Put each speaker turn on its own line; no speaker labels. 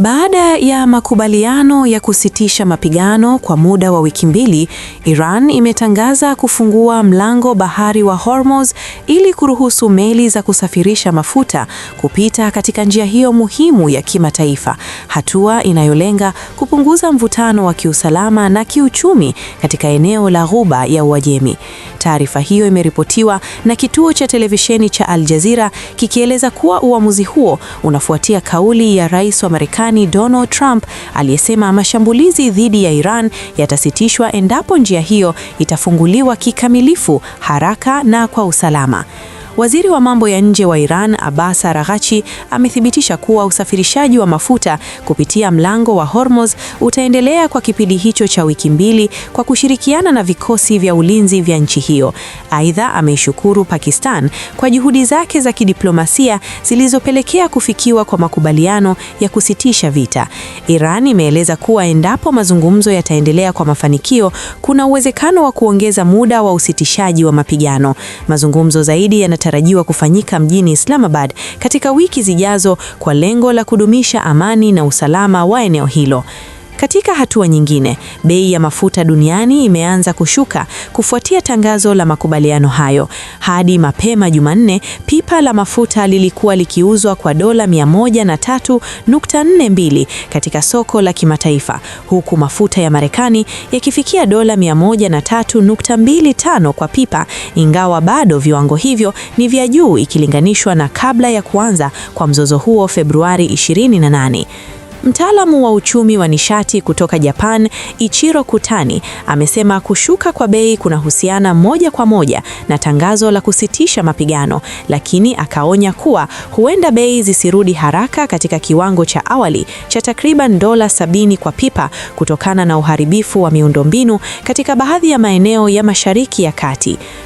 Baada ya makubaliano ya kusitisha mapigano kwa muda wa wiki mbili, Iran imetangaza kufungua mlango bahari wa Hormuz ili kuruhusu meli za kusafirisha mafuta kupita katika njia hiyo muhimu ya kimataifa, hatua inayolenga kupunguza mvutano wa kiusalama na kiuchumi katika eneo la Ghuba ya Uajemi. Taarifa hiyo imeripotiwa na kituo cha televisheni cha Al Jazeera kikieleza kuwa uamuzi huo unafuatia kauli ya Rais wa Marekani Donald Trump aliyesema mashambulizi dhidi ya Iran yatasitishwa endapo njia hiyo itafunguliwa kikamilifu, haraka na kwa usalama. Waziri wa mambo ya nje wa Iran, Abbas Araghchi, amethibitisha kuwa usafirishaji wa mafuta kupitia mlango wa Hormuz utaendelea kwa kipindi hicho cha wiki mbili kwa kushirikiana na vikosi vya ulinzi vya nchi hiyo. Aidha, ameishukuru Pakistan kwa juhudi zake za kidiplomasia zilizopelekea kufikiwa kwa makubaliano ya kusitisha vita. Iran imeeleza kuwa endapo mazungumzo yataendelea kwa mafanikio, kuna uwezekano wa kuongeza muda wa usitishaji wa mapigano. Mazungumzo zaidi yanatarajiwa kufanyika mjini Islamabad katika wiki zijazo kwa lengo la kudumisha amani na usalama wa eneo hilo. Katika hatua nyingine, bei ya mafuta duniani imeanza kushuka kufuatia tangazo la makubaliano hayo. Hadi mapema Jumanne, pipa la mafuta lilikuwa likiuzwa kwa dola 103.42 katika soko la kimataifa, huku mafuta ya Marekani yakifikia dola 103.25 kwa pipa, ingawa bado viwango hivyo ni vya juu ikilinganishwa na kabla ya kuanza kwa mzozo huo Februari 28. Mtaalamu wa uchumi wa nishati kutoka Japan, Ichiro Kutani, amesema kushuka kwa bei kunahusiana moja kwa moja na tangazo la kusitisha mapigano, lakini akaonya kuwa huenda bei zisirudi haraka katika kiwango cha awali cha takriban dola 70 kwa pipa kutokana na uharibifu wa miundombinu katika baadhi ya maeneo ya Mashariki ya Kati.